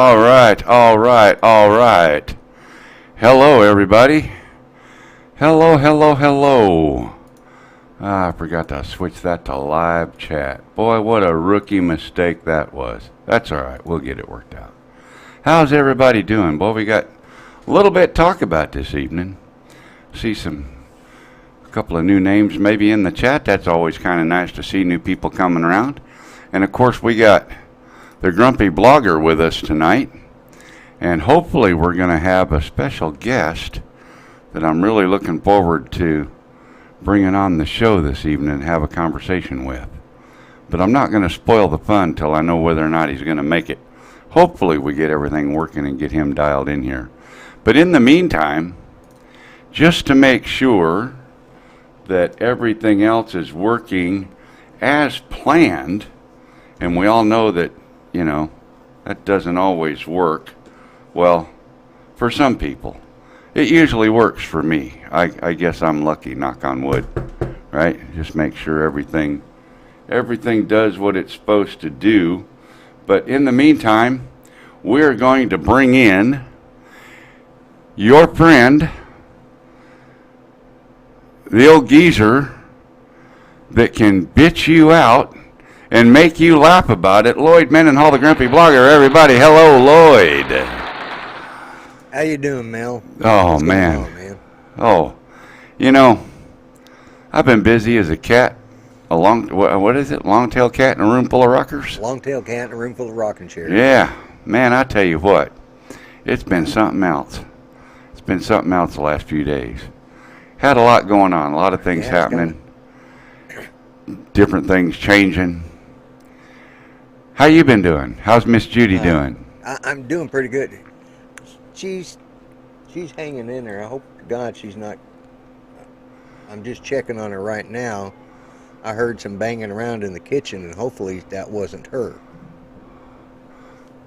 All right, all right, all right. Hello, everybody. Hello, hello, hello. I forgot to switch that to live chat. Boy, what a rookie mistake that was. That's all right. We'll get it worked out. How's everybody doing? Boy, we got a little bit to talk about this evening. See a couple of new names maybe in the chat. That's always kind of nice to see new people coming around. And, of course, we got the grumpy blogger with us tonight. And hopefully we're going to have a special guest that I'm really looking forward to bringing on the show this evening and have a conversation with. But I'm not going to spoil the fun till I know whether or not he's going to make it. Hopefully we get everything working and get him dialed in here. But in the meantime, just to make sure that everything else is working as planned, and we all know that, you know, that doesn't always work. Well, for some people. It usually works for me. I guess I'm lucky, knock on wood, right? Just make sure everything does what it's supposed to do. But in the meantime, we're going to bring in your friend, the old geezer that can bitch you out and make you laugh about it, Lloyd Mendenhall, the grumpy blogger. Everybody, hello, Lloyd. How you doing, Mel? Oh, What's man. going on, man? Oh, you know, I've been busy as a cat, what is it, long-tailed cat in a room full of rockers? Long-tailed cat in a room full of rocking chairs. Yeah, man, I tell you what, it's been something else. It's been something else the last few days. Had a lot going on, a lot of things happening, different things changing. How you been doing? How's Miss Judy doing? I'm doing pretty good. She's hanging in there. I hope to God she's not. I'm just checking on her right now. I heard some banging around in the kitchen, and hopefully that wasn't her.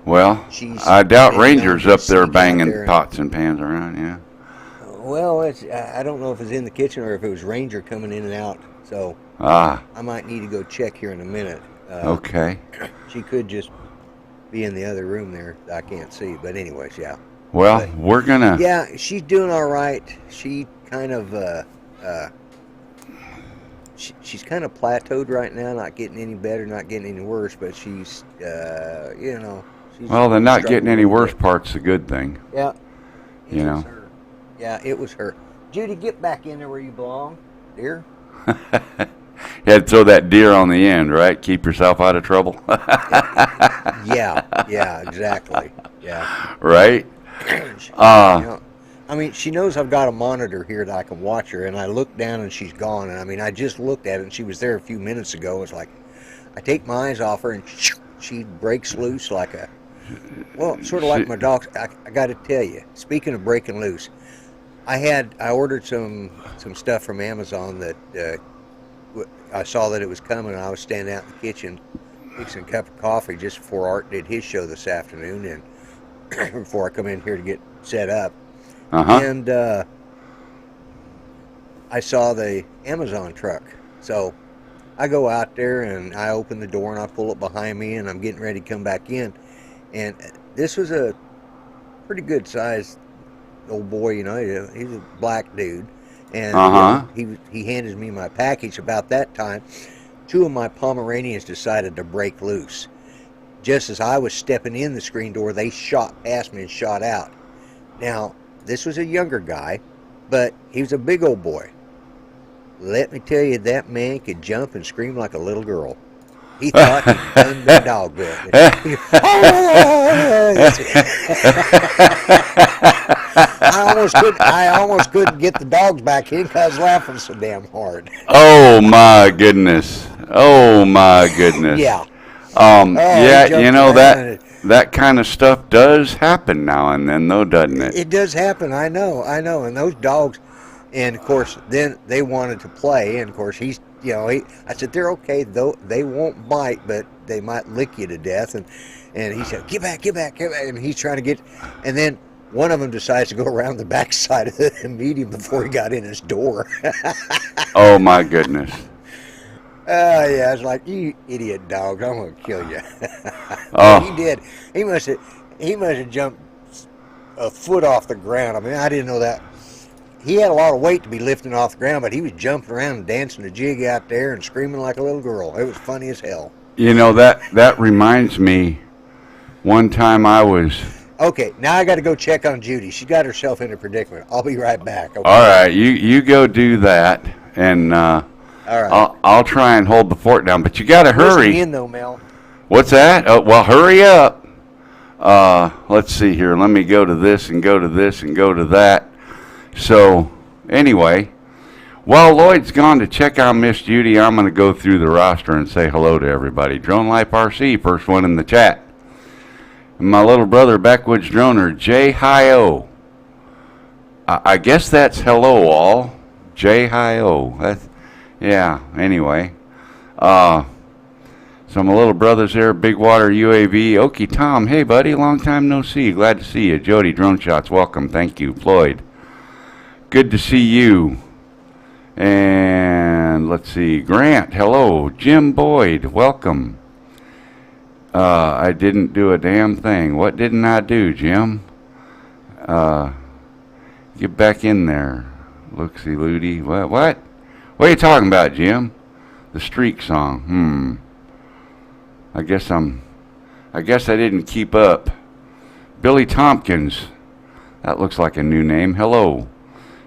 Well, I doubt Ranger's up there banging pots and pans around, yeah. Well, I don't know if it's in the kitchen or if it was Ranger coming in and out. So I might need to go check here in a minute. Okay. She could just be in the other room there. I can't see, but anyways, yeah. Well, we're gonna. Yeah, she's doing all right. She kind of, she's kind of plateaued right now. Not getting any better, not getting any worse. But she's, you know. She's well, the not getting any worse part's a good thing. Yeah. You know. Her. Yeah, it was her. Judy, get back in there where you belong, dear. You had to throw that deer on the end, right? Keep yourself out of trouble. Yeah, exactly. Yeah. Right? You know, I mean, she knows I've got a monitor here that I can watch her, and I look down and she's gone. And I mean, I just looked at it and she was there a few minutes ago. It's like I take my eyes off her and she breaks loose like a, well, sort of like my dogs. I got to tell you, speaking of breaking loose, I ordered some stuff from Amazon that I saw that it was coming, and I was standing out in the kitchen mixing a cup of coffee just before Art did his show this afternoon, and before I come in here to get set up. And I saw the Amazon truck. So I go out there and I open the door and I pull it behind me, and I'm getting ready to come back in. And this was a pretty good sized old boy, you know, he's a black dude. And he handed me my package. About that time, two of my Pomeranians decided to break loose. Just as I was stepping in the screen door, they shot past me and shot out. Now, this was a younger guy, but he was a big old boy. Let me tell you, that man could jump and scream like a little girl. He thought he'd done the dog bit. I almost couldn't get the dogs back in because I was laughing so damn hard. Oh my goodness! Oh my goodness! Yeah. Yeah, you know that kind of stuff does happen now and then, though, doesn't it? It does happen. I know. And those dogs, and of course, then they wanted to play, and of course he's. You know, I said, they're okay, though they won't bite, but they might lick you to death. And he said, get back. And he's trying to get, and then one of them decides to go around the backside of the medium before he got in his door. Oh, my goodness. Yeah, it's like, you idiot dog, I'm going to kill you. Oh. He did. He must have, he must have jumped a foot off the ground. I mean, I didn't know that. He had a lot of weight to be lifting off the ground, but he was jumping around and dancing a jig out there and screaming like a little girl. It was funny as hell. You know, that reminds me, one time I was... Okay, now I got to go check on Judy. She got herself in a predicament. I'll be right back. Okay? All right, you go do that, and All right. I'll try and hold the fort down, but you got to hurry. Listen in, though, Mel. What's that? Oh, well, hurry up. Let's see here. Let me go to this and go to this and go to that. So, anyway, while Lloyd's gone to check on Miss Judy, I'm going to go through the roster and say hello to everybody. Drone Life RC, first one in the chat. And my little brother, Backwoods Droner, J-Hi-O. I guess that's hello, all. J-Hi-O. That's, yeah, anyway. So my little brother's there, Big Water UAV. Okie Tom, hey buddy, long time no see. Glad to see you. Jody, Drone Shots, welcome. Thank you. Floyd, good to see you. And let's see, Grant, hello. Jim Boyd, welcome. I didn't do a damn thing. What didn't I do, Jim? Get back in there. Looksy Looty. What? What are you talking about, Jim? The Streak song. I guess I didn't keep up. Billy Tompkins. That looks like a new name. Hello.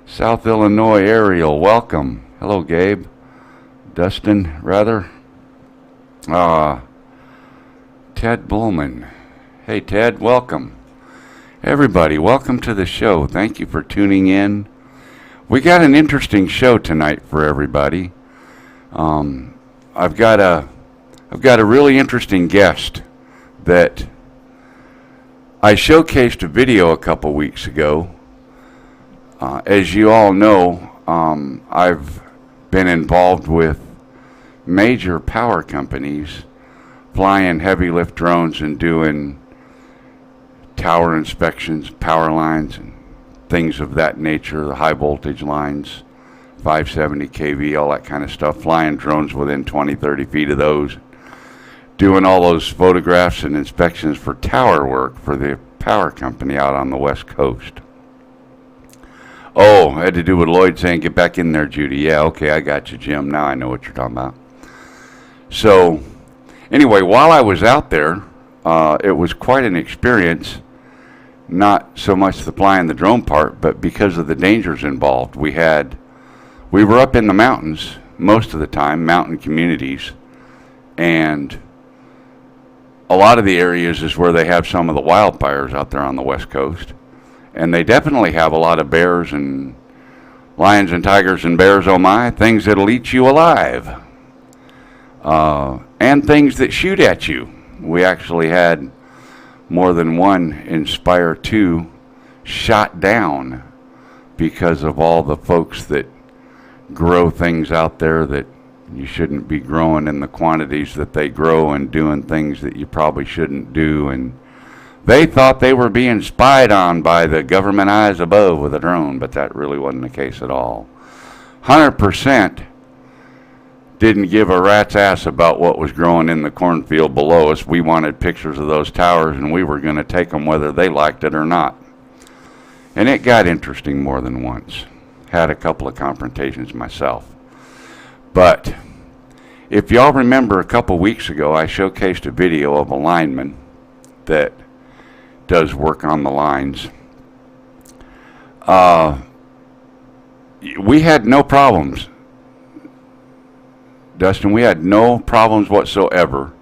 South Illinois Ariel, welcome. Hello, Gabe. Dustin, rather. Ted Bullman. Hey, Ted, welcome. Everybody, welcome to the show. Thank you for tuning in. We got an interesting show tonight for everybody. I've got a really interesting guest that I showcased a video a couple weeks ago. As you all know, I've been involved with major power companies flying heavy lift drones and doing tower inspections, power lines, and things of that nature, the high voltage lines, 570 kV, all that kind of stuff, flying drones within 20, 30 feet of those, doing all those photographs and inspections for tower work for the power company out on the West Coast. Oh, had to do with Lloyd saying, get back in there, Judy. Yeah, okay, I got you, Jim. Now I know what you're talking about. So, anyway, while I was out there, it was quite an experience, not so much the flying the drone part, but because of the dangers involved. We were up in the mountains most of the time, mountain communities, and a lot of the areas is where they have some of the wildfires out there on the West Coast. And they definitely have a lot of bears and lions and tigers and bears, oh my, things that'll eat you alive. And things that shoot at you. We actually had more than one Inspire 2 shot down because of all the folks that grow things out there that you shouldn't be growing in the quantities that they grow and doing things that you probably shouldn't do. And they thought they were being spied on by the government eyes above with a drone, but that really wasn't the case at all. 100% didn't give a rat's ass about what was growing in the cornfield below us. We wanted pictures of those towers, and we were going to take them whether they liked it or not. And it got interesting more than once. Had a couple of confrontations myself. But if y'all remember a couple weeks ago, I showcased a video of a lineman that does work on the lines. We had no problems. Dustin, we had no problems whatsoever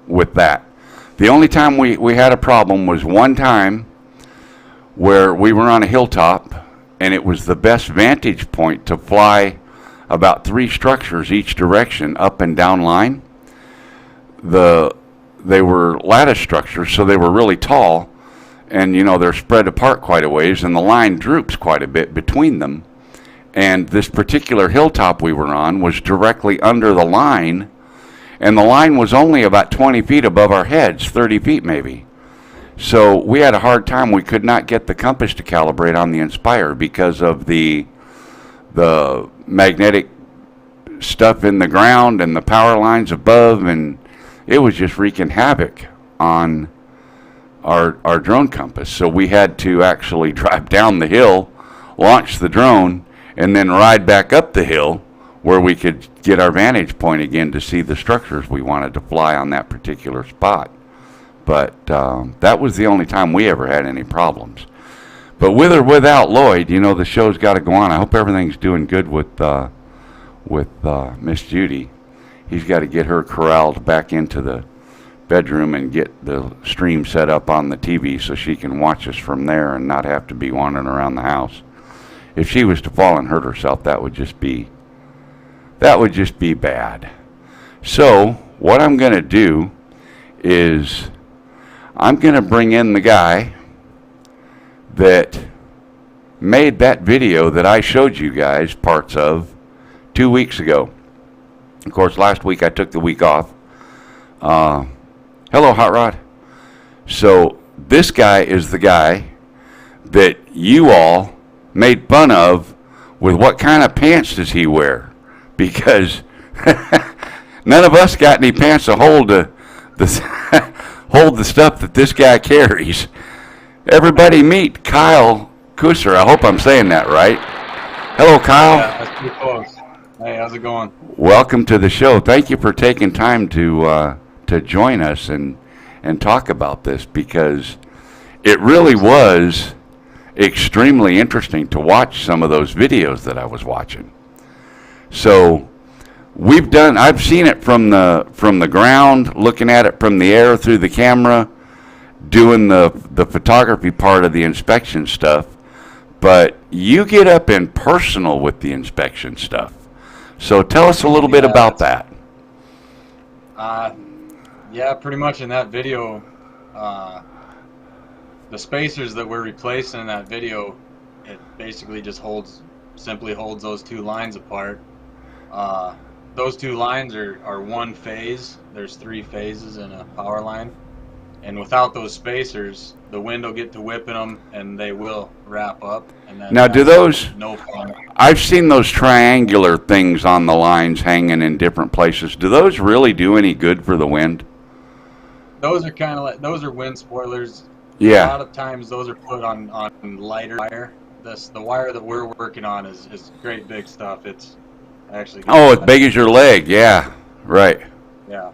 with that. The only time we had a problem was one time where we were on a hilltop, and it was the best vantage point to fly about 3 structures each direction up and down line. They were lattice structures, so they were really tall, and they're spread apart quite a ways, and the line droops quite a bit between them. And this particular hilltop we were on was directly under the line, and the line was only about 20 feet above our heads, 30 feet maybe. So we had a hard time. We could not get the compass to calibrate on the Inspire because of the magnetic stuff in the ground and the power lines above, and it was just wreaking havoc on our drone compass. So we had to actually drive down the hill, launch the drone, and then ride back up the hill where we could get our vantage point again to see the structures we wanted to fly on that particular spot. But that was the only time we ever had any problems. But with or without Lloyd, you know, the show's got to go on. I hope everything's doing good with Miss Judy. He's got to get her corralled back into the bedroom and get the stream set up on the TV so she can watch us from there and not have to be wandering around the house. If she was to fall and hurt herself, that would just be bad. So what I'm going to do is I'm going to bring in the guy that made that video that I showed you guys parts of 2 weeks ago. Of course, last week I took the week off. Hello, Hot Rod. So this guy is the guy that you all made fun of with what kind of pants does he wear? Because none of us got any pants to hold hold the stuff that this guy carries. Everybody meet Kyle Kusser. I hope I'm saying that right. Hello, Kyle. Yeah, that's pretty close. Hey, how's it going? Welcome to the show. Thank you for taking time to join us and talk about this, because it really was extremely interesting to watch some of those videos that I was watching. So I've seen it from the ground, looking at it from the air through the camera, doing the photography part of the inspection stuff, but you get up in personal with the inspection stuff. So tell us a little bit about that. Yeah, pretty much in that video, the spacers that we're replacing in that video, it basically just simply holds those two lines apart. Those two lines are one phase. There's 3 phases in a power line. And without those spacers, the wind will get to whipping them, and they will wrap up. And then Now, do those? No fun. I've seen those triangular things on the lines hanging in different places. Do those really do any good for the wind? Those are kind of like, those are wind spoilers. Yeah. A lot of times those are put on lighter wire. The wire that we're working on is great big stuff. It's actually. Oh, as big as your leg. Yeah. Right. Yeah.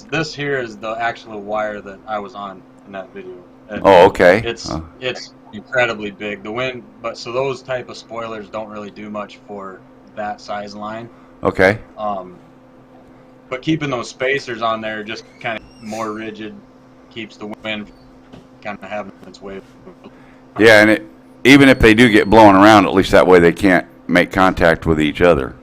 This here is the actual wire that I was on in that video. And Oh, okay. It's incredibly big. So those type of spoilers don't really do much for that size line. Okay. But keeping those spacers on there just kind of more rigid, keeps the wind kind of having its way. Yeah, and even if they do get blown around, at least that way they can't make contact with each other.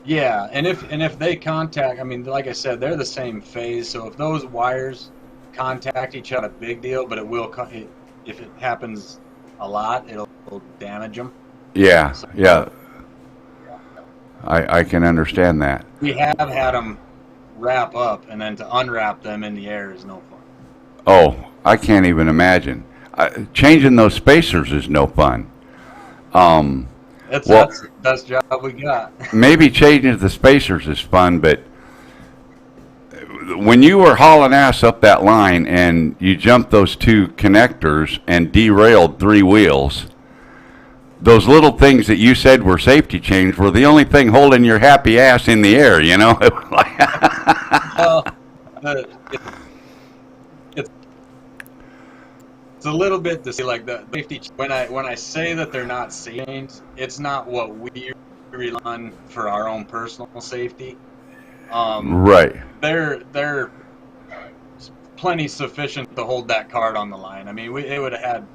Yeah, and if they contact, I mean, like I said, they're the same phase. So if those wires contact each other, a big deal. But if it happens a lot, it'll damage them. Yeah, So, yeah. I can understand that. We have had them wrap up, and then to unwrap them in the air is no fun. Oh, I can't even imagine. Changing those spacers is no fun. That's the best job we got. Maybe changing the spacers is fun, but when you were hauling ass up that line and you jumped those 2 connectors and derailed 3 wheels, those little things that you said were safety chains were the only thing holding your happy ass in the air, you know? Well, it's a little bit to see, like the safety. When I say that they're not safe chains, it's not what we rely on for our own personal safety. Right. They're plenty sufficient to hold that cart on the line. I mean, it would have had.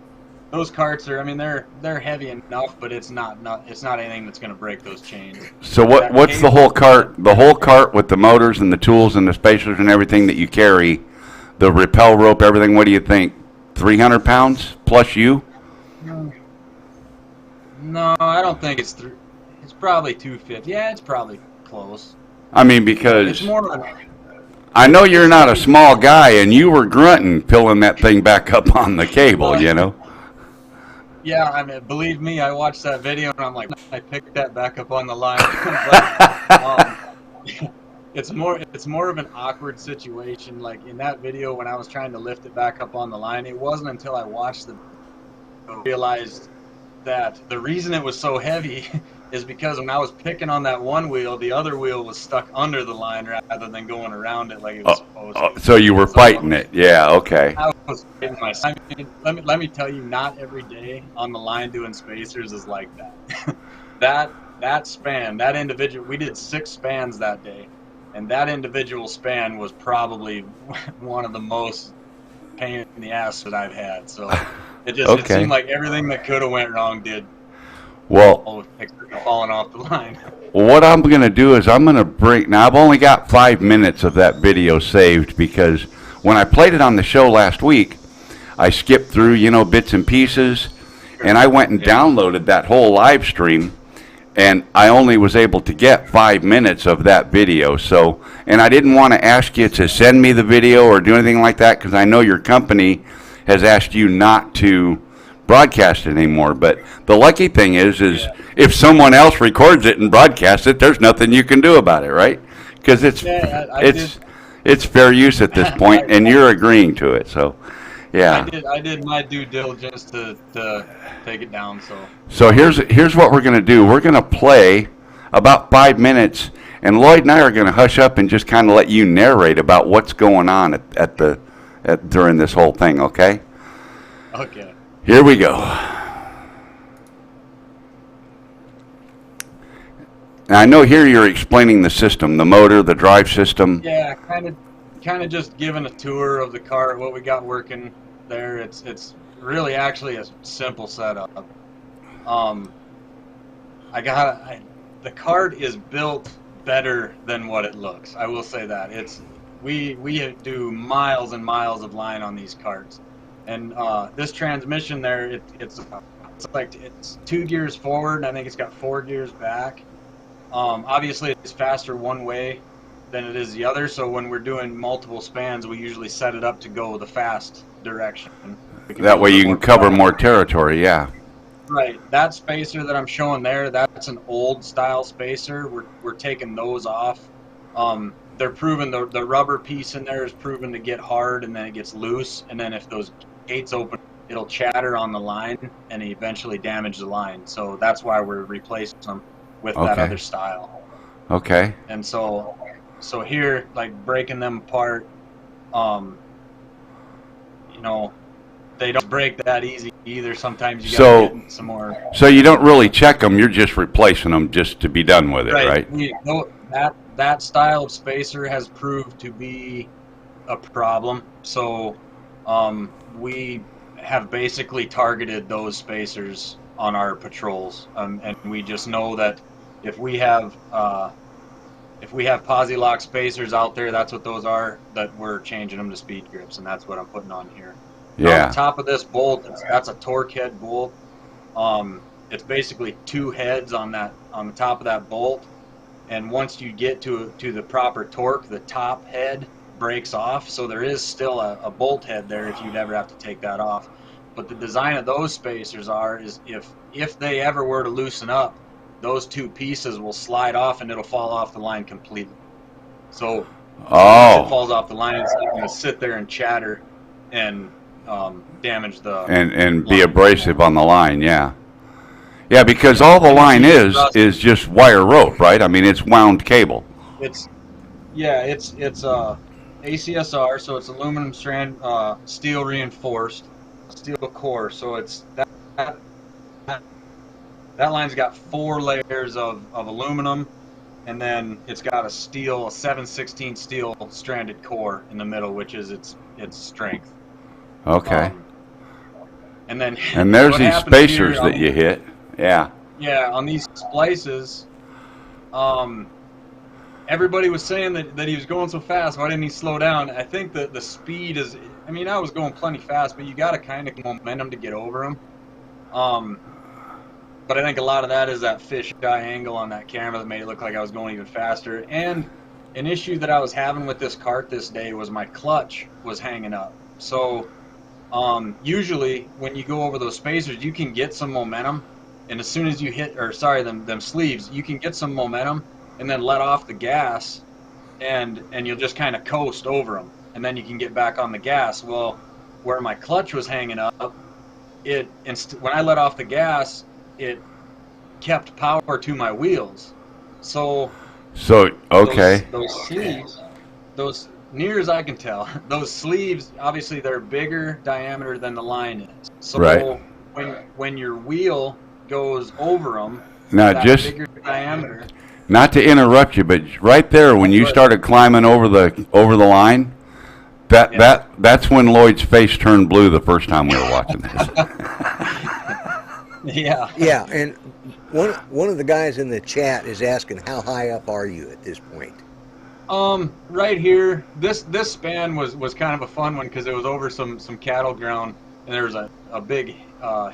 Those carts are. I mean, they're heavy enough, but it's not anything that's going to break those chains. So what's the whole cart? The whole cart with the motors and the tools and the spacers and everything that you carry, the rappel rope, everything. What do you think? 300 pounds plus you? No, I don't think it's It's probably 250. Yeah, it's probably close. I mean, because It's more. I know you're not a small guy, and you were grunting pulling that thing back up on the cable, you know? Yeah, I mean, believe me, I watched that video and I'm like, I picked that back up on the line. it's more of an awkward situation. Like in that video, when I was trying to lift it back up on the line, it wasn't until I watched the video realized that the reason it was so heavy is because when I was picking on that one wheel, the other wheel was stuck under the line rather than going around it like it was supposed to. So you were fighting it. Yeah, okay. I was fighting myself. I mean, let me tell you, not every day on the line doing spacers is like that. that span, that individual, we did 6 spans that day, and that individual span was probably one of the most pain in the ass that I've had. So it just it seemed like everything that could have went wrong did. Well, falling off the line. What I'm going to do is I'm going to bring, now I've only got 5 minutes of that video saved because when I played it on the show last week, I skipped through, you know, bits and pieces, and I went and downloaded that whole live stream, and I only was able to get 5 minutes of that video. So, and I didn't want to ask you to send me the video or do anything like that because I know your company has asked you not to broadcast it anymore. But the lucky thing is if someone else records it and broadcasts it, there's nothing you can do about it, right? Because it's fair use at this point, and you're agreeing to it. So, yeah. I did my due diligence to take it down. So here's what we're going to do. We're going to play about 5 minutes, and Lloyd and I are going to hush up and just kind of let you narrate about what's going on during this whole thing. Okay? Okay. Here we go. Now, I know here you're explaining the system, the motor, the drive system. Yeah, kind of just giving a tour of the car, what we got working there. It's really actually a simple setup. The cart is built better than what it looks. I will say that. We do miles and miles of line on these carts. And this transmission there, it's 2 gears forward, and I think it's got 4 gears back. Obviously, it's faster one way than it is the other, so when we're doing multiple spans, we usually set it up to go the fast direction. That way you can cover more territory, yeah. Right. That spacer that I'm showing there, that's an old style spacer. We're taking those off. They're proven, the rubber piece in there is proven to get hard, and then it gets loose, and then if those gates open, it'll chatter on the line and eventually damage the line. So that's why we're replacing them with that other style. Okay. And so here, like breaking them apart, you know, they don't break that easy either. Sometimes you gotta get some more. So you don't really check them, you're just replacing them just to be done with it, right? That style of spacer has proved to be a problem. So we have basically targeted those spacers on our patrols, and we just know that if we have posi lock spacers out there, that's what those are, that we're changing them to speed grips, and that's what I'm putting on here. Yeah. On the top of this bolt, that's a torque head bolt. It's basically 2 heads on the top of that bolt, and once you get to the proper torque, the top head breaks off, so there is still a bolt head there if you'd ever have to take that off. But the design of those spacers is if they ever were to loosen up, those 2 pieces will slide off and it'll fall off the line completely. So once it falls off the line, it's not going to sit there and chatter and damage the and be abrasive on the line, yeah. Yeah, because all the line is just wire rope, right? I mean, it's wound cable. It's ACSR, so it's aluminum strand, steel reinforced, steel core. So it's that line's got 4 layers of aluminum, and then it's got a 7/16 steel stranded core in the middle, which is its strength. Okay. And then there's these spacers that you hit. Yeah. Yeah, on these splices, everybody was saying that he was going so fast. Why didn't he slow down? I think that the speed is, I mean, I was going plenty fast, but you got to kind of momentum to get over him. But I think a lot of that is that fisheye angle on that camera that made it look like I was going even faster. And an issue that I was having with this cart this day was my clutch was hanging up. So usually when you go over those spacers, you can get some momentum. And as soon as you hit, them sleeves, you can get some momentum and then let off the gas, and you'll just kind of coast over them, and then you can get back on the gas. Well, where my clutch was hanging up, when I let off the gas, it kept power to my wheels. So okay. those sleeves, those, near as I can tell, those sleeves, obviously they're bigger diameter than the line is. So right. when your wheel goes over them, Now that just bigger diameter. not to interrupt you, but right there when you started climbing over the line, that's when Lloyd's face turned blue the first time we were watching this. Yeah. Yeah, and one of the guys in the chat is asking, how high up are you at this point? Right here, this span was kind of a fun one because it was over some cattle ground, and there was a big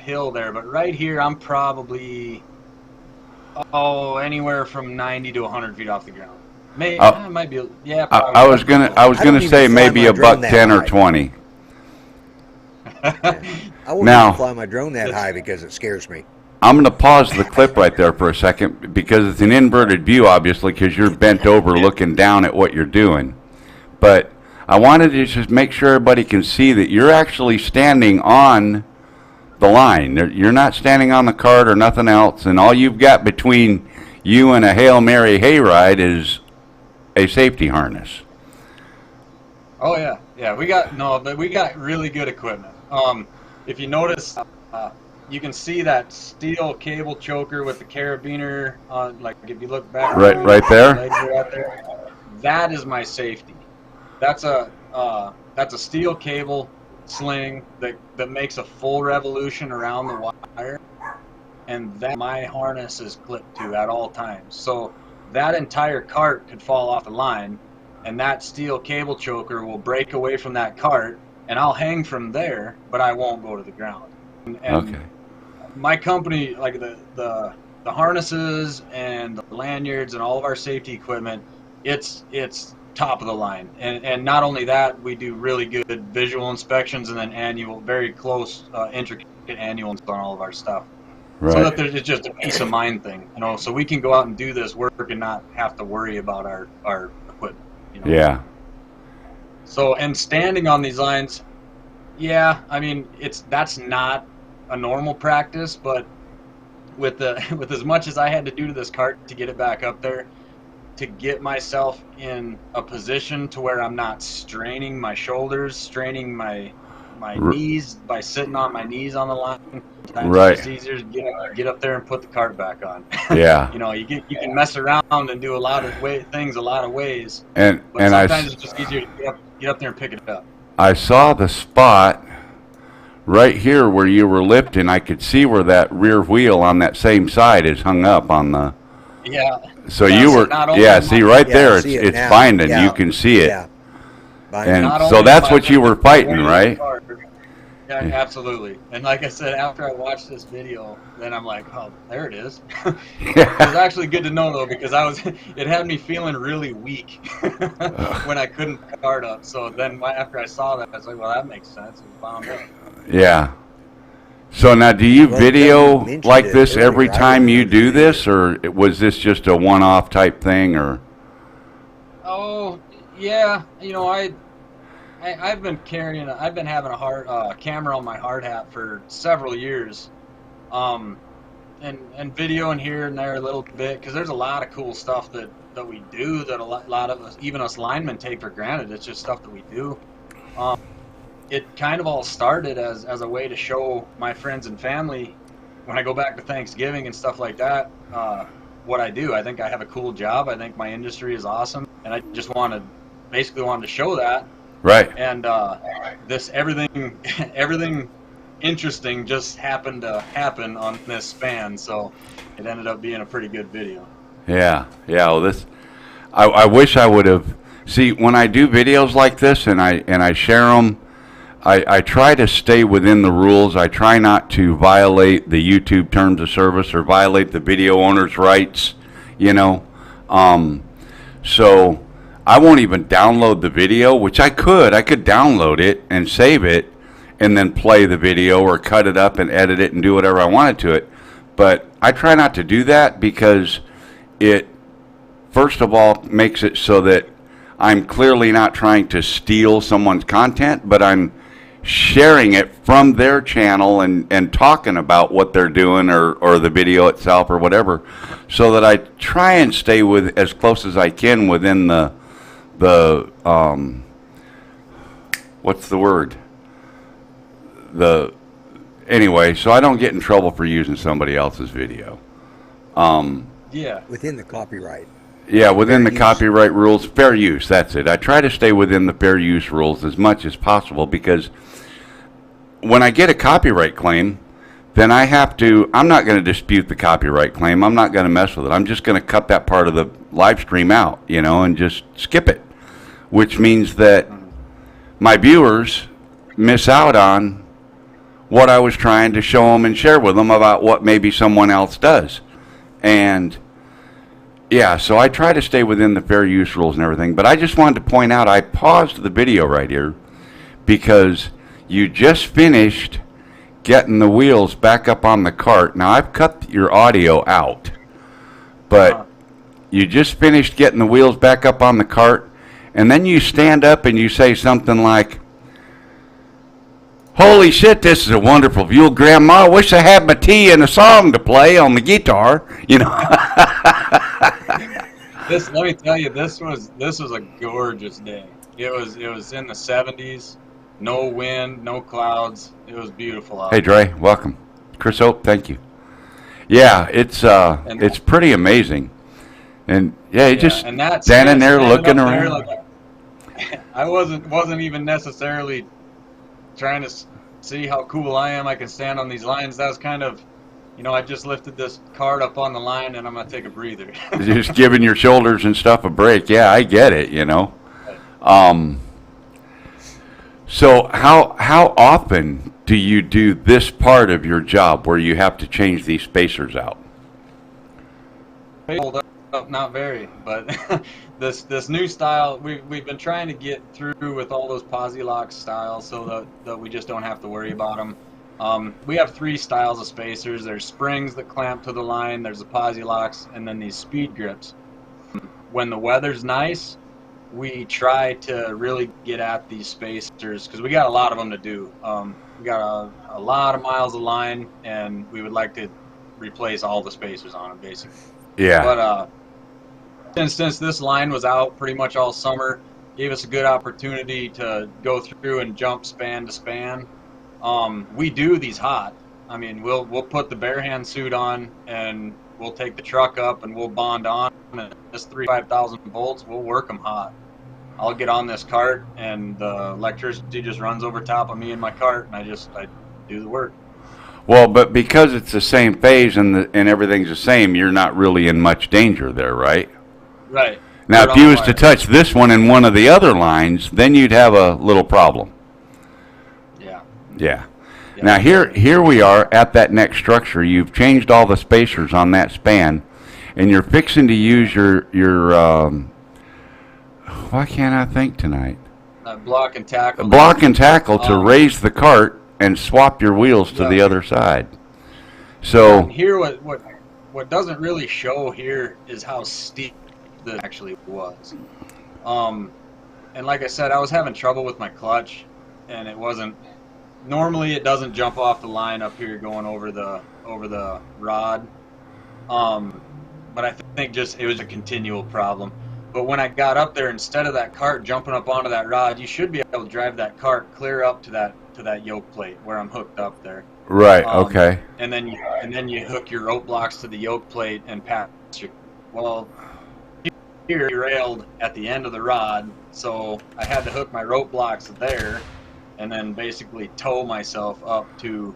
hill there. But right here, I'm probably anywhere from 90 to 100 feet off the ground. Maybe it might be, yeah. Probably. I was gonna say maybe a buck 10 or 20. I wouldn't even fly my drone that high because it scares me. I'm going to pause the clip right there for a second because it's an inverted view, obviously, because you're bent over looking down at what you're doing. But I wanted to just make sure everybody can see that you're actually standing on the line. You're not standing on the cart or nothing else, and all you've got between you and a Hail Mary hayride is a safety harness. Oh, yeah. We got really good equipment. If you notice, you can see that steel cable choker with the carabiner on, like if you look back. Right there? Right there. That is my safety. That's a steel cable sling that makes a full revolution around the wire, and that my harness is clipped to at all times. So that entire cart could fall off the line, and that steel cable choker will break away from that cart, and I'll hang from there, but I won't go to the ground. And okay. My company, like the harnesses and the lanyards and all of our safety equipment, it's top of the line. And not only that, we do really good visual inspections and then very close, intricate annuals on all of our stuff. Right. So that it's just a peace of mind thing, so we can go out and do this work and not have to worry about our equipment. Yeah. So, and standing on these lines, yeah, I mean, that's not a normal practice, but with as much as I had to do to this cart to get it back up there, to get myself in a position to where I'm not straining my shoulders, straining my knees by sitting on my knees on the line. Right. It's easier to get up there and put the cart back on. Yeah. You can mess around and do a lot of things a lot of ways. But sometimes it's just easier to get up there and pick it up. I saw the spot right here where you were lifting. I could see where that rear wheel on that same side is hung up on the. Yeah. So you were. Yeah. See right there, it's binding. Yeah. You can see it. Yeah. And so that's what you were fighting, right? Yeah, absolutely. And like I said, after I watched this video, then I'm like, oh, there it is. It was actually good to know though, because it had me feeling really weak when I couldn't cart up. So then after I saw that, I was like, well, that makes sense. It was bound up. Yeah. So now, do you video like this every time you do this, or was this just a one-off type thing, or? Oh, yeah. I've been having a hard camera on my hard hat for several years, and videoing here and there a little bit, because there's a lot of cool stuff that we do that a lot of us, even us linemen, take for granted. It's just stuff that we do. It kind of all started as a way to show my friends and family when I go back to Thanksgiving and stuff like that, what I do. I think I have a cool job. I think my industry is awesome, and I just basically wanted to show that. Right. And everything interesting just happened to happen on this span, so it ended up being a pretty good video. Yeah. Well, I wish I would have. See, when I do videos like this and I share them, I try to stay within the rules. I try not to violate the YouTube terms of service or violate the video owner's rights, So I won't even download the video, which I could. I could download it and save it and then play the video or cut it up and edit it and do whatever I wanted to it. But I try not to do that because it, first of all, makes it so that I'm clearly not trying to steal someone's content, but I'm sharing it from their channel and talking about what they're doing or the video itself or whatever, so that I try and stay with as close as I can within the what's the word? Anyway, so I don't get in trouble for using somebody else's video. Yeah. Within the copyright. Yeah, within the Fair use. copyright rules, fair use, that's it. I try to stay within the fair use rules as much as possible, because when I get a copyright claim, then I'm not going to dispute the copyright claim. I'm not going to mess with it. I'm just going to cut that part of the live stream out, and just skip it, which means that my viewers miss out on what I was trying to show them and share with them about what maybe someone else does. And yeah, so I try to stay within the fair use rules and everything, but I just wanted to point out, I paused the video right here because you just finished getting the wheels back up on the cart. Now, I've cut your audio out, but you just finished getting the wheels back up on the cart, and then you stand up and you say something like, "Holy shit, this is a wonderful view, Grandma. I wish I had my tea and a song to play on the guitar." Let me tell you, this was a gorgeous day. It was in the 70s, no wind, no clouds. It was beautiful out. Hey, Dre, welcome. Chris Hope, thank you. Yeah, it's pretty amazing. And yeah, you just standing there looking around. I wasn't even necessarily trying to see how cool I am. I can stand on these lines. That was kind of, I just lifted this cart up on the line and I'm gonna take a breather. Just giving your shoulders and stuff a break. Yeah, I get it. So how often do you do this part of your job where you have to change these spacers out? Hold up, not very, but this new style we've been trying to get through with all those posi lock styles, so that we just don't have to worry about them. We have 3 styles of spacers. There's springs that clamp to the line, there's the posi locks, and then these speed grips. When the weather's nice, we try to really get at these spacers because we got a lot of them to do. We got a lot of miles of line, and we would like to replace all the spacers on them, basically. Yeah. But since this line was out pretty much all summer, gave us a good opportunity to go through and jump span to span. We do these hot. I mean, we'll put the bare hand suit on and we'll take the truck up and we'll bond on, and this 5,000 volts, we'll work them hot. I'll get on this cart and the electricity just runs over top of me and my cart, and I do the work. Well, but because it's the same phase and everything's the same, you're not really in much danger there, right? Right. Now, if you was to touch this one in one of the other lines, then you'd have a little problem. Yeah. Now here we are at that next structure. You've changed all the spacers on that span, and you're fixing to use your why can't I think tonight? Block and tackle. Block and tackle to raise the cart and swap your wheels to the other side. So here, what doesn't really show here is how steep this actually was. And like I said, I was having trouble with my clutch, and it wasn't. Normally, it doesn't jump off the line up here going over the rod. But I think just it was a continual problem. But when I got up there, instead of that cart jumping up onto that rod, you should be able to drive that cart clear up to that yoke plate where I'm hooked up there. Right. Okay. And then you hook your rope blocks to the yoke plate and pass your. Well, here railed at the end of the rod, so I had to hook my rope blocks there, and then basically tow myself up to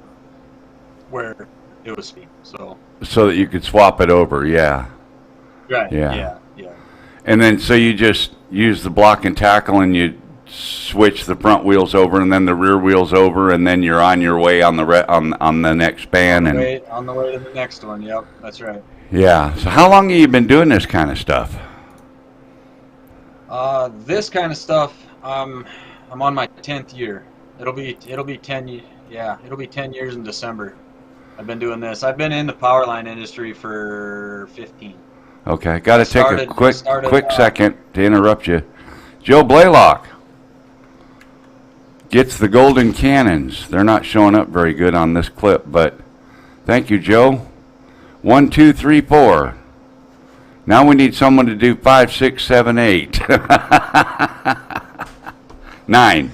where it was steep. So that you could swap it over. Yeah. Right. Yeah. Yeah. And then so you just use the block and tackle, and you switch the front wheels over, and then the rear wheels over, and then you're on your way on the next span. On the way to the next one. Yep, that's right. Yeah. So how long have you been doing this kind of stuff? This kind of stuff. I'm on my 10th year. It'll be 10. Yeah, it'll be 10 years in December. I've been doing this. I've been in the powerline industry for 15. Okay, got to take a quick second to interrupt you. Joe Blaylock gets the golden cannons. They're not showing up very good on this clip, but thank you, Joe. 1, 2, 3, 4. Now we need someone to do 5, 6, 7, 8. 9.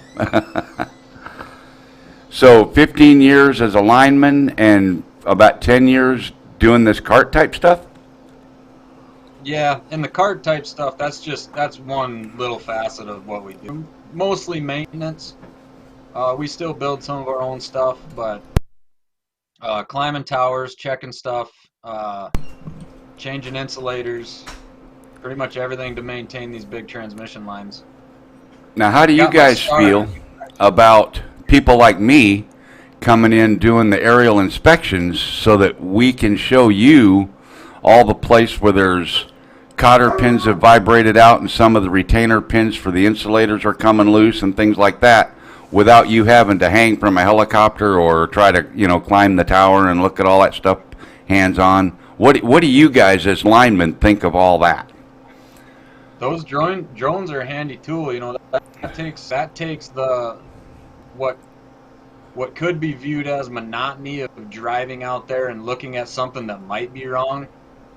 So 15 years as a lineman and about 10 years doing this cart type stuff? Yeah, and the cart type stuff, that's one little facet of what we do. Mostly maintenance. We still build some of our own stuff, but climbing towers, checking stuff, changing insulators, pretty much everything to maintain these big transmission lines. Now, how do you guys feel about people like me coming in doing the aerial inspections so that we can show you all the place where there's cotter pins have vibrated out and some of the retainer pins for the insulators are coming loose and things like that, without you having to hang from a helicopter or try to, climb the tower and look at all that stuff hands-on? What do you guys as linemen think of all that? Those drones are a handy tool. That takes the what could be viewed as monotony of driving out there and looking at something that might be wrong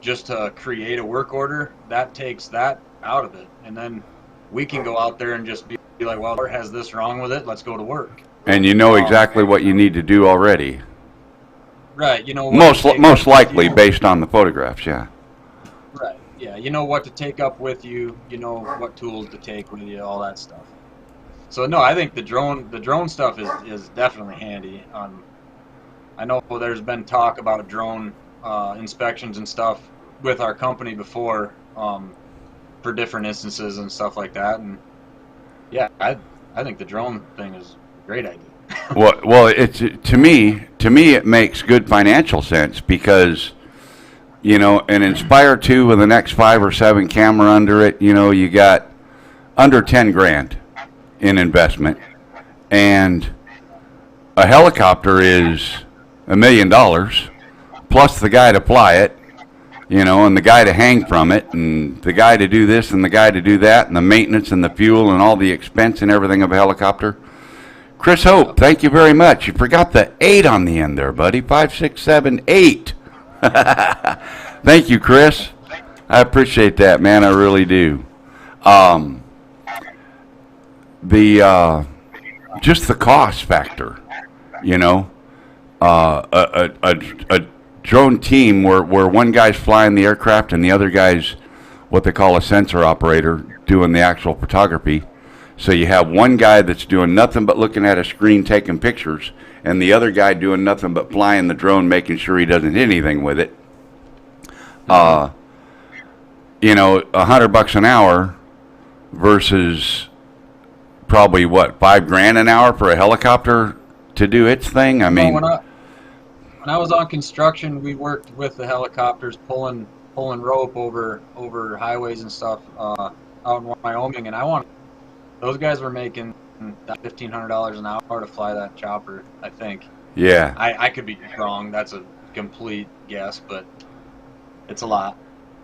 just to create a work order. That takes that out of it, and then we can go out there and just be like, well, it has this wrong with it, let's go to work. And you know exactly what you need to do already. Right, most likely based on the photographs, yeah. Right, yeah, you know what to take up with you, you know what tools to take with you, all that stuff. So no, I think the drone stuff is definitely handy. I know there's been talk about drone inspections and stuff with our company before, for different instances and stuff like that, and yeah, I think the drone thing is a great idea. Well, it's to me it makes good financial sense because an Inspire 2 with an X5 or 7 camera under it, you got under 10 grand in investment, and a helicopter is $1 million plus the guy to fly it, and the guy to hang from it, and the guy to do this and the guy to do that, and the maintenance and the fuel and all the expense and everything of a helicopter. Chris Hope, thank you very much. You forgot the 8 on the end there, buddy. 5, 6, 7, 8. Thank you, Chris. I appreciate that, man. I really do. Just the cost factor, a drone team where one guy's flying the aircraft and the other guy's what they call a sensor operator doing the actual photography. So you have one guy that's doing nothing but looking at a screen taking pictures, and the other guy doing nothing but flying the drone, making sure he doesn't hit anything with it. $100 an hour versus probably $5 grand an hour for a helicopter to do its thing. I mean, when I was on construction, we worked with the helicopters pulling rope over highways and stuff out in Wyoming, and those guys were making $1,500 an hour to fly that chopper, I think. Yeah. I could be wrong. That's a complete guess, but it's a lot.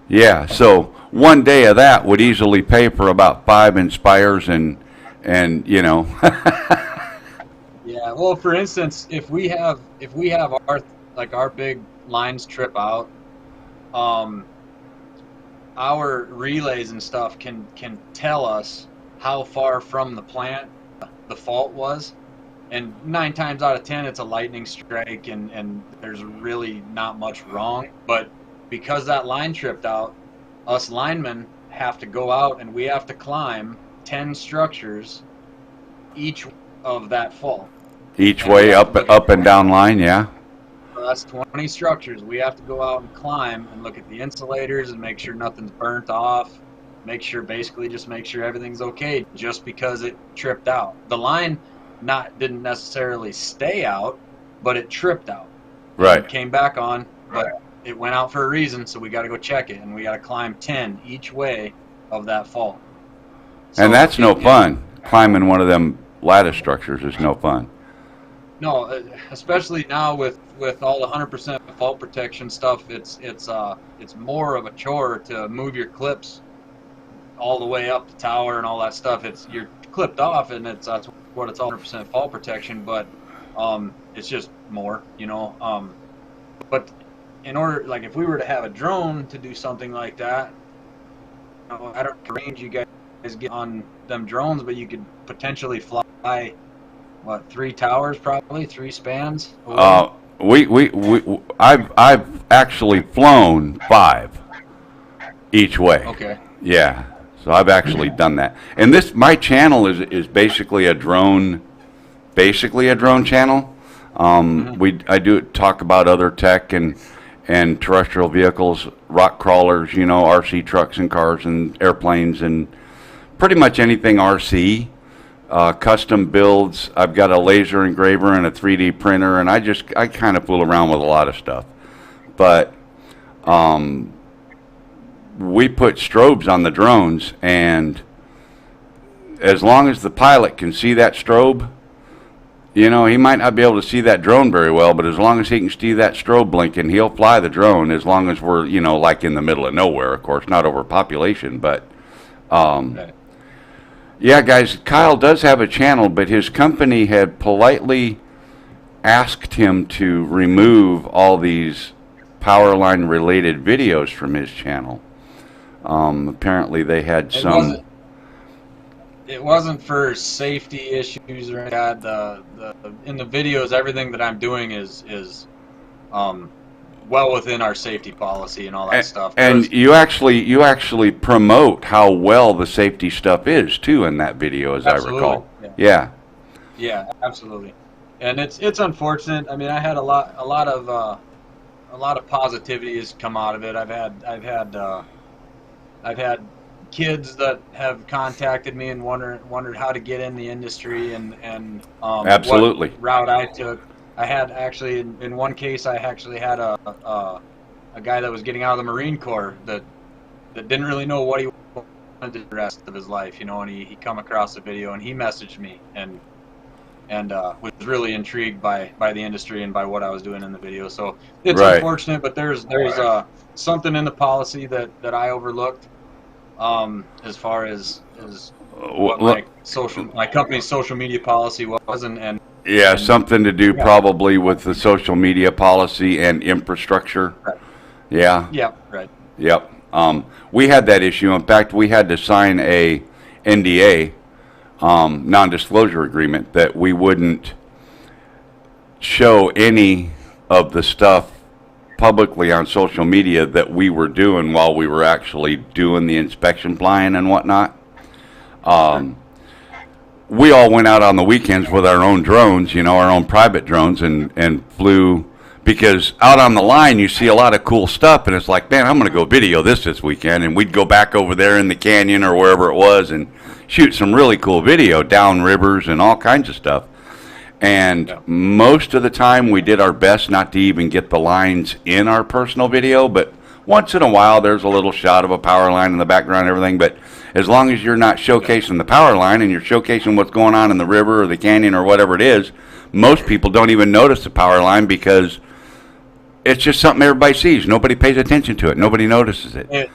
Yeah. So one day of that would easily pay for about 5 Inspires and. Yeah. Well, for instance, if we have our big lines trip out, our relays and stuff can tell us how far from the plant the fault was, and 9 times out of 10 it's a lightning strike and there's really not much wrong. But because that line tripped out, us linemen have to go out and we have to climb 10 structures each of that fault. Each way up and down line, yeah. So that's 20 structures. We have to go out and climb and look at the insulators and make sure nothing's burnt off. Make sure everything's okay just because it tripped out. The line didn't necessarily stay out, but it tripped out. Right. It came back on, but it went out for a reason, so we got to go check it, and we got to climb 10 each way of that fault. So, and that's no fun. Climbing one of them lattice structures is no fun. No, especially now with all the 100% fault protection stuff, it's more of a chore to move your clips all the way up the tower and all that stuff. You're clipped off, and that's what it's all 100% fall protection. But it's just more, you know. But in order, like, if we were to have a drone to do something like that, you know, I don't know the range you guys get on them drones, but you could potentially fly, what, 3 towers, probably 3 spans. I've actually flown 5 each way. Okay. Yeah, so I've actually done that. And my channel is basically a drone channel. I do talk about other tech and terrestrial vehicles, rock crawlers, you know, RC trucks and cars and airplanes and pretty much anything RC. Custom builds. I've got a laser engraver and a 3D printer, and I kind of fool around with a lot of stuff. But we put strobes on the drones, and as long as the pilot can see that strobe, you know, he might not be able to see that drone very well, but as long as he can see that strobe blinking, he'll fly the drone, as long as we're, you know, like in the middle of nowhere, of course, not overpopulation. But yeah, guys, Kyle does have a channel, but his company had politely asked him to remove all these powerline related videos from his channel. Apparently they had some. It wasn't for safety issues or that. In the videos, everything that I'm doing is well within our safety policy and all that stuff. And you actually promote how well the safety stuff is too in that video, as absolutely. I recall. Yeah. Yeah, absolutely. And it's unfortunate. I mean, I had a lot of positivity has come out of it. I've had kids that have contacted me and wondered how to get in the industry and absolutely what route I took. I had actually in one case I actually had a guy that was getting out of the Marine Corps that didn't really know what he wanted to do the rest of his life, you know, and he come across the video and he messaged me and was really intrigued by the industry and by what I was doing in the video. So it's right. Unfortunate, but there's something in the policy that I overlooked as far as what my company's social media policy was and yeah, something to do probably with the social media policy and infrastructure. Right. Yeah. Yeah, right. Yep. We had that issue. In fact, we had to sign a NDA, non-disclosure agreement, that we wouldn't show any of the stuff publicly on social media that we were doing while we were actually doing the inspection flying and whatnot. We all went out on the weekends with our own drones, you know, our own private drones, and flew, because out on the line you see a lot of cool stuff, and it's like, man, I'm going to go video this weekend, and we'd go back over there in the canyon or wherever it was and shoot some really cool video down rivers and all kinds of stuff. And most of the time we did our best not to even get the lines in our personal video, but once in a while there's a little shot of a power line in the background and everything. But as long as you're not showcasing the power line and you're showcasing what's going on in the river or the canyon or whatever it is, most people don't even notice the power line because it's just something everybody sees. Nobody pays attention to it. Nobody notices it.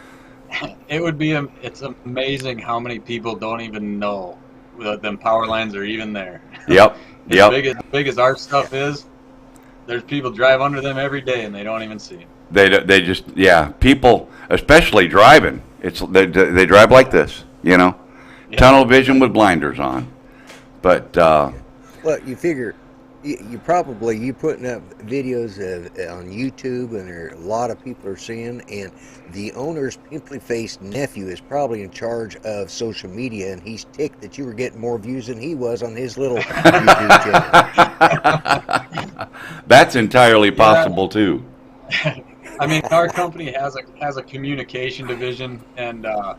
It's amazing how many people don't even know that them power lines are even there. Yep. As big as our stuff is, there's people drive under them every day and they don't even see them. They just, yeah, people, especially driving, they drive like this, you know, tunnel vision with blinders on. But well, you figure you putting up videos on YouTube, and there are a lot of people are seeing, and the owner's pimply-faced nephew is probably in charge of social media, and he's ticked that you were getting more views than he was on his little YouTube channel. That's entirely possible too. I mean, our company has a communication division, and I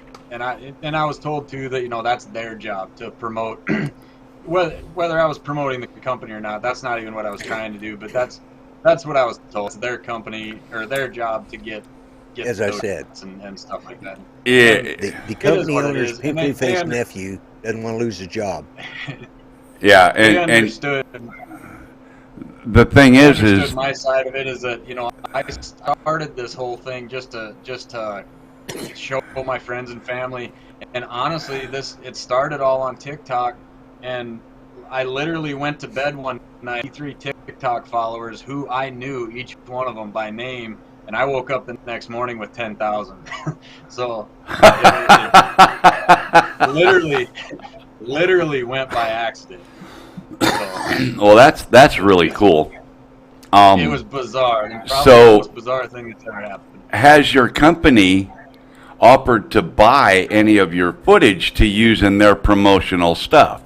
was told too that, you know, that's their job to promote. Whether I was promoting the company or not, that's not even what I was trying to do. But that's what I was told. It's their company or their job to get as I said, and stuff like that. Yeah, the company owner's pimply-faced nephew doesn't want to lose his job. Yeah, and understood. The thing is my side of it is that, you know, I started this whole thing just to show my friends and family. And honestly, it started all on TikTok, and I literally went to bed one night, 3 TikTok followers who I knew, each one of them by name, and I woke up the next morning with 10,000. So it literally went by accident. So, well, that's really cool. it was bizarre. And probably So- the most bizarre thing that's ever happened. Has your company offered to buy any of your footage to use in their promotional stuff?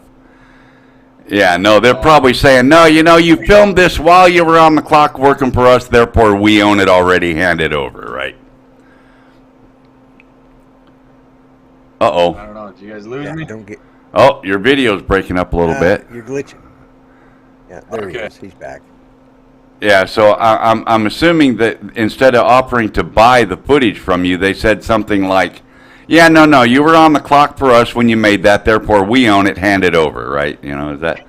Yeah, no, they're probably saying, no, you filmed this while you were on the clock working for us, therefore we own it already, hand it over, right? Uh-oh. I don't know. Did you guys lose Yeah, me? don't get. Oh, your video's breaking up a little bit. You're glitching. Yeah, there he Okay. is. He's back. Yeah, so I'm assuming that instead of offering to buy the footage from you, they said something like, yeah, no, you were on the clock for us when you made that, therefore we own it, hand it over, right? Is that...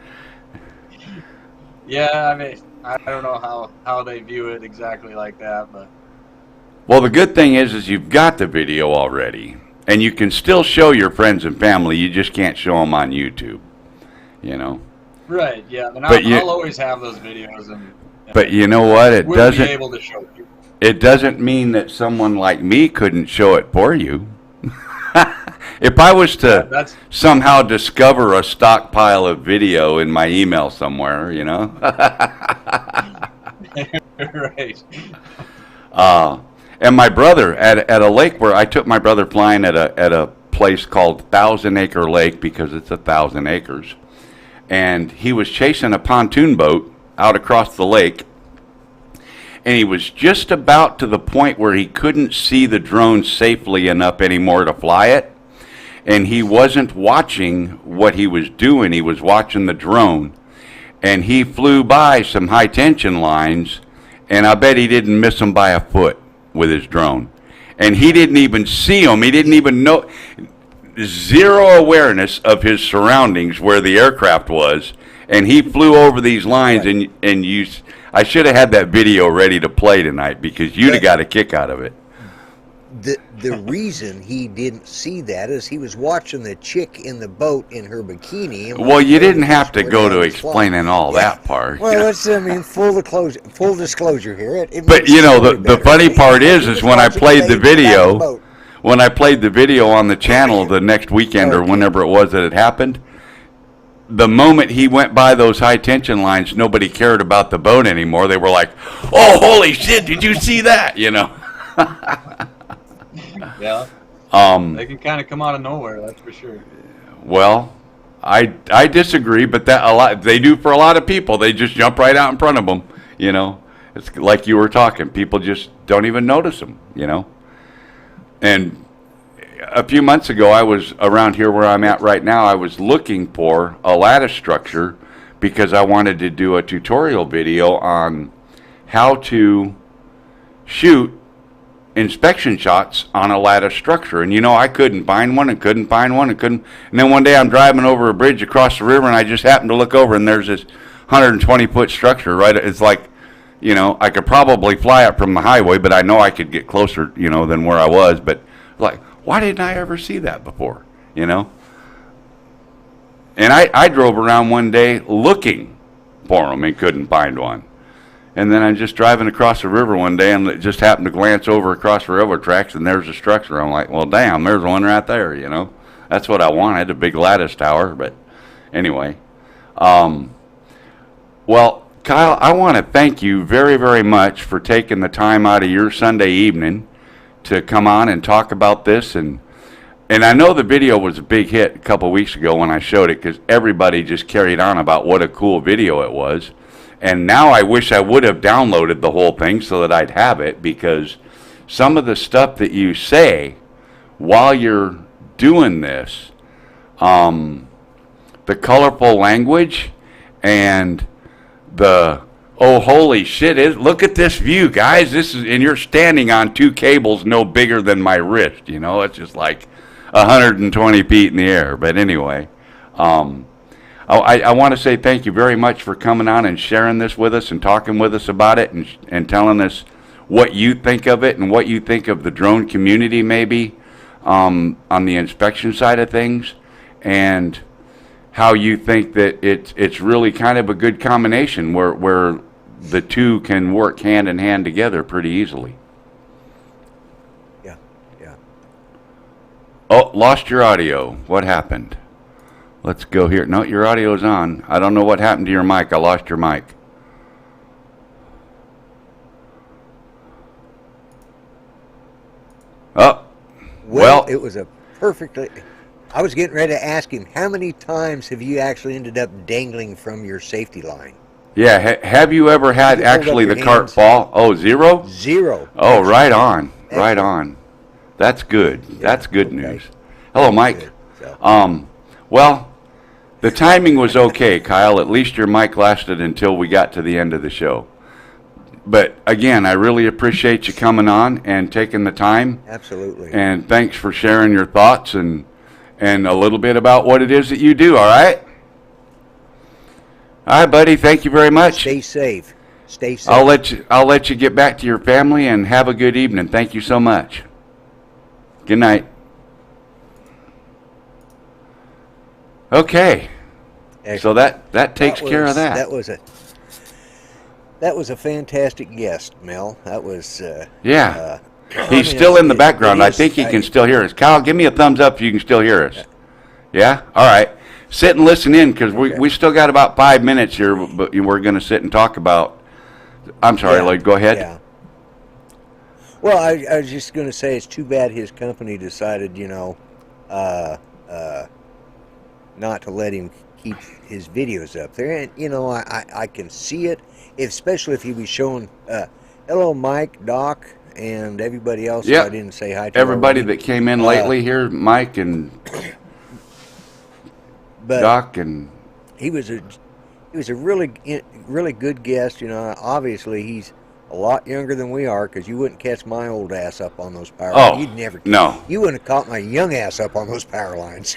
Yeah, I mean, I don't know how they view it exactly like that, but Well, the good thing is you've got the video already, and you can still show your friends and family, you just can't show them on YouTube, right, yeah. And But I'll always have those videos, and But you know what? It we'll doesn't... be able to show people. It doesn't mean that someone like me couldn't show it for you. If I was to That's somehow discover a stockpile of video in my email somewhere, right. And my brother at a lake where I took my brother flying at a place called 1,000 Acre Lake because it's 1,000 acres, and he was chasing a pontoon boat out across the lake, and he was just about to the point where he couldn't see the drone safely enough anymore to fly it, and he wasn't watching what he was doing, he was watching the drone, and he flew by some high tension lines, and I bet he didn't miss them by a foot with his drone, and he didn't even see them, he didn't even know, zero awareness of his surroundings where the aircraft was, and he flew over these lines, Right. and I should have had that video ready to play tonight because you'd have got a kick out of it. The reason he didn't see that is he was watching the chick in the boat in her bikini. And Well, you didn't was have to where go they to was explaining flying. all Yeah. that part. Well, it's full disclosure here. It But makes you know, story the better. funny part He is was when I watching played the lady get out of video, boat. when I played the video on the channel the next weekend or whenever it was that it happened, the moment he went by those high tension lines, nobody cared about the boat anymore. They were like, "Oh, holy shit! Did you see that?" Yeah. They can kind of come out of nowhere, that's for sure. Well, I disagree, but they do for a lot of people. They just jump right out in front of them. It's like you were talking. People just don't even notice them. And a few months ago, I was around here where I'm at right now. I was looking for a lattice structure because I wanted to do a tutorial video on how to shoot inspection shots on a lattice structure. And I couldn't find one and couldn't find one and couldn't. And then one day I'm driving over a bridge across the river and I just happened to look over and there's this 120-foot structure, right? It's like, I could probably fly it from the highway, but I know I could get closer, than where I was. But like, why didn't I ever see that before, And I drove around one day looking for them and couldn't find one. And then I'm just driving across the river one day and just happened to glance over across the railroad tracks and there's a structure. I'm like, well, damn, there's one right there, That's what I wanted, a big lattice tower. But anyway, well, Kyle, I want to thank you very, very much for taking the time out of your Sunday evening to come on and talk about this. And I know the video was a big hit a couple weeks ago when I showed it because everybody just carried on about what a cool video it was. And now I wish I would have downloaded the whole thing so that I'd have it, because some of the stuff that you say while you're doing this, the colorful language and the, oh, holy shit, look at this view, guys. And you're standing on 2 cables no bigger than my wrist, It's just like 120 feet in the air. But anyway, I want to say thank you very much for coming on and sharing this with us and talking with us about it and telling us what you think of it and what you think of the drone community maybe. on the inspection side of things, and how you think that it's really kind of a good combination where the two can work hand in hand together pretty easily. Yeah, yeah. Oh, lost your audio. What happened? Let's go here. No, your audio's on. I don't know what happened to your mic. I lost your mic. Oh, well, it was a perfectly. I was getting ready to ask him, how many times have you actually ended up dangling from your safety line? yeah. Have you ever had You hold actually up the your cart hands. fall? Oh, zero? Zero. Oh, right on. Excellent. Right on. That's good. That's good okay. news. Hello, Mike. Good. So, Well, the timing was okay, Kyle. At least your mic lasted until we got to the end of the show. But again, I really appreciate you coming on and taking the time. absolutely. And thanks for sharing your thoughts and a little bit about what it is that you do, all right? All right, buddy. Thank you very much. Stay safe. Stay safe. I'll let you get back to your family and have a good evening. Thank you so much. Good night. Okay. So that takes care of that. That was a fantastic guest, Mel. That was Yeah. I He's mean, still in the it background. I is- think he can still hear us. Kyle, give me a thumbs up if you can still hear us. Yeah? All right. Sit and listen in because Okay. we still got about 5 minutes here, but we're going to sit and talk about. I'm sorry, Yeah, Lloyd. Go ahead. Yeah. Well, I was just going to say it's too bad his company decided, not to let him keep his videos up there. And, I can see it, especially if he was showing, hello, Mike, Doc, and everybody else. Yeah. I didn't say hi to Everybody already. that came in lately here, Mike and But Doc and he was a really good guest. Obviously he's a lot younger than we are, because you wouldn't catch my old ass up on those power lines. You'd never. no. You wouldn't have caught my young ass up on those power lines.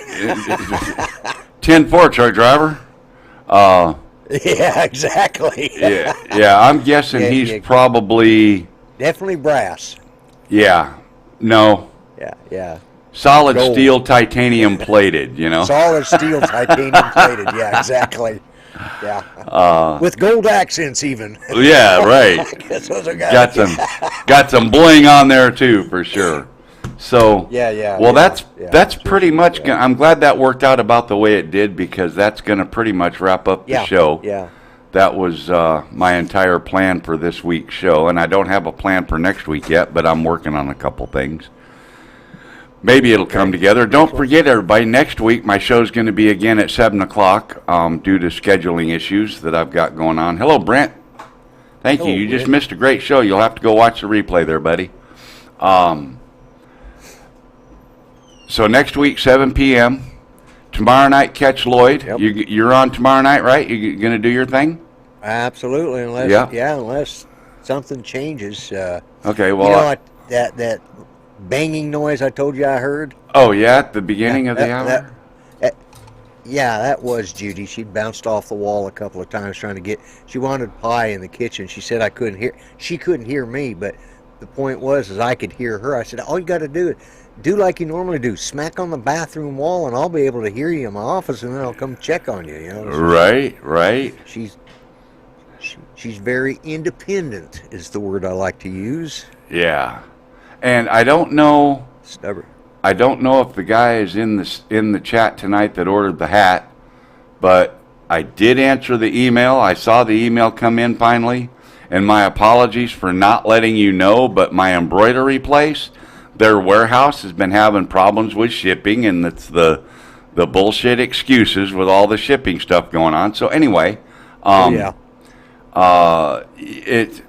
10-4 truck driver. Yeah, exactly. Yeah. I'm guessing Yeah, he's yeah. probably. Definitely brass. Yeah. No. Yeah. Solid Gold. steel, titanium plated. Solid steel, titanium plated. Yeah, exactly. Yeah. With gold accents, even. Yeah. Right. Guess those are got some bling on there too, for sure. So Yeah. well, yeah, that's pretty much. I'm glad that worked out about the way it did, because that's going to pretty much wrap up the show. Yeah. That was my entire plan for this week's show, and I don't have a plan for next week yet, but I'm working on a couple things. Maybe it'll come together. Don't forget, everybody, next week my show's going to be again at 7 o'clock due to scheduling issues that I've got going on. Hello, Brent. Thank you. Hello, You just Brent. missed a great show. You'll have to go watch the replay there, buddy. So next week, 7 p.m. Tomorrow night, catch Lloyd. Yep. You're on tomorrow night, right? You going to do your thing? Absolutely, unless something changes. Okay, well. That banging noise I told you I heard. Oh, yeah, at the beginning of the hour? That was Judy. She bounced off the wall a couple of times trying to get. She wanted pie in the kitchen. She said I couldn't hear. She couldn't hear me, but the point was I could hear her. I said, all you got to do is do like you normally do. Smack on the bathroom wall, and I'll be able to hear you in my office, and then I'll come check on you. So Right. She's very independent, is the word I like to use. Yeah. And I don't know. Stubborn. I don't know if the guy is in the chat tonight that ordered the hat, but I did answer the email. I saw the email come in finally, and my apologies for not letting you know, but my embroidery place, their warehouse has been having problems with shipping, and it's the bullshit excuses with all the shipping stuff going on. So anyway, it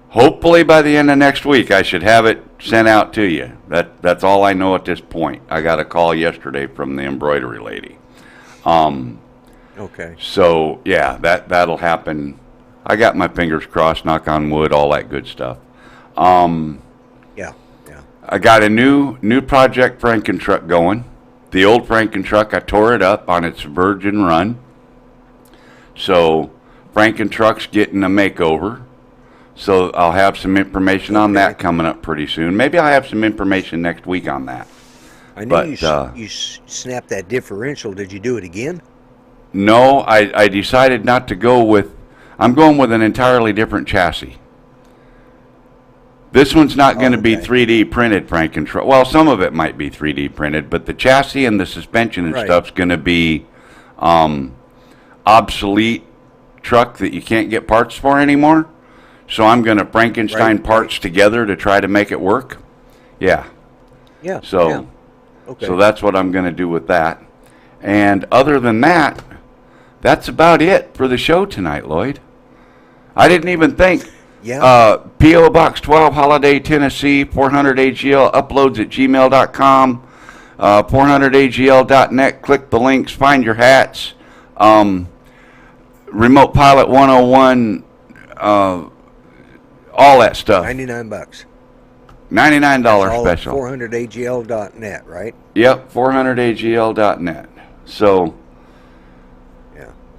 hopefully by the end of next week I should have it sent out to you. That's all I know at this point. I got a call yesterday from the embroidery lady. Okay. So yeah, that'll happen. I got my fingers crossed, knock on wood, all that good stuff. Yeah. I got a new project Franken truck going. The old Franken truck, I tore it up on its virgin run. So Franken truck's getting a makeover. So I'll have some information on that coming up pretty soon. Maybe I'll have some information next week on that. I knew But you snapped that differential. Did you do it again? no, I decided not to go with. I'm going with an entirely different chassis. This one's not going to be 3D printed, Frank and Truck. Well, some of it might be 3D printed, but the chassis and the suspension and stuff's going to be obsolete truck that you can't get parts for anymore. So I'm going to Frankenstein parts together to try to make it work. Yeah. Yeah. So, yeah. Okay. So that's what I'm going to do with that. And other than that, that's about it for the show tonight, Lloyd. I didn't even think. Yeah. P.O. Box 12, Holiday, Tennessee, 400 AGL, uploads at gmail.com, 400agl.net. Click the links, find your hats. Remote Pilot 101, all that stuff. $99. $99 special. 400agl.net, right? Yep, 400agl.net. So,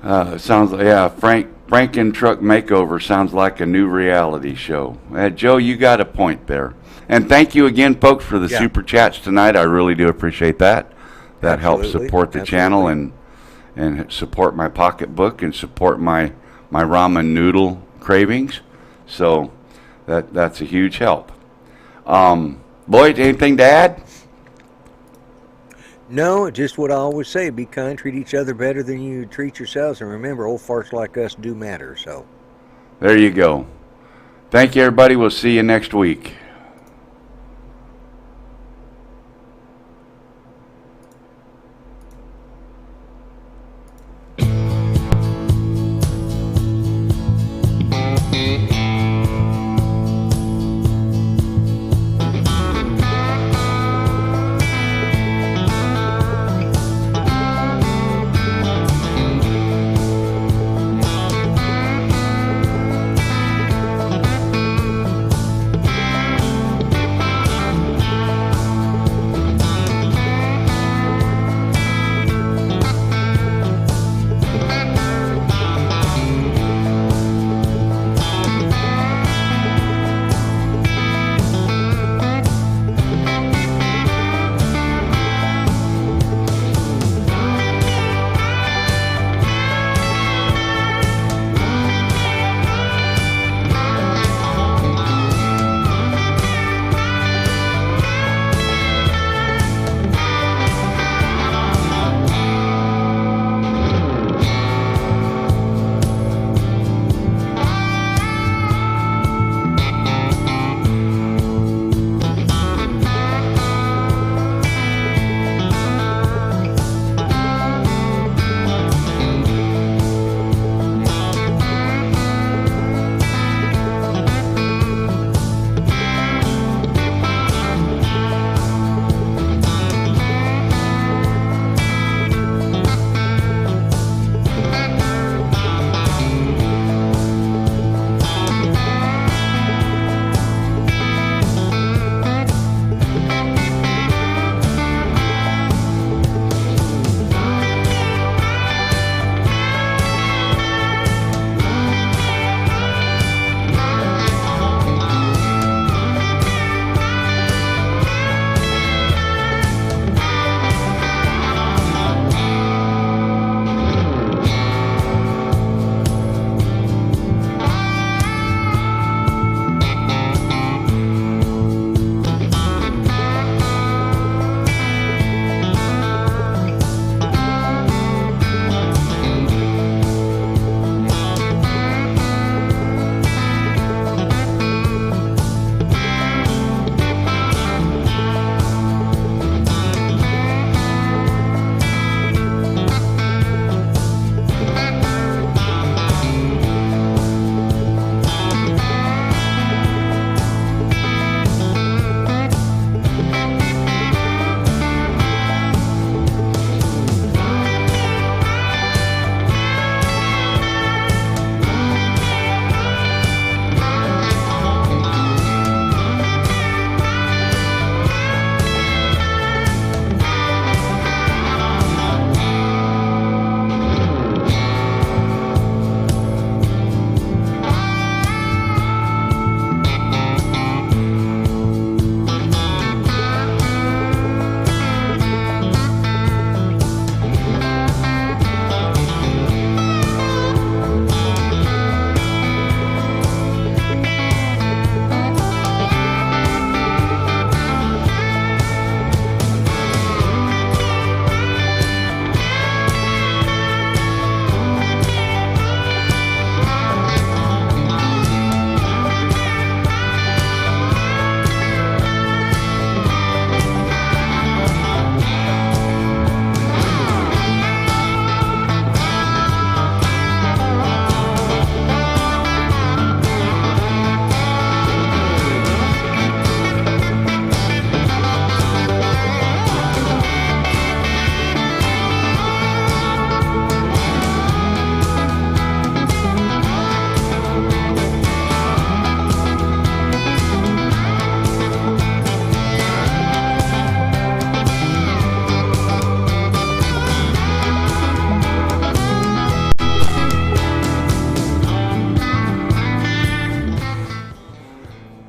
it sounds like, Franken Truck Makeover sounds like a new reality show. Joe, you got a point there. And thank you again, folks, for the super chats tonight. I really do appreciate that. That helps support the channel and support my pocketbook and support my ramen noodle cravings. So that's a huge help. Lloyd, anything to add? No, just what I always say, be kind, treat each other better than you treat yourselves, and remember, old farts like us do matter, so. There you go. Thank you, everybody. We'll see you next week.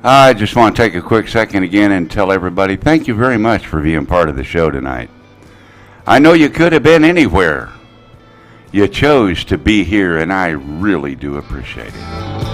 I just want to take a quick second again and tell everybody thank you very much for being part of the show tonight. I know you could have been anywhere. You chose to be here, and I really do appreciate it.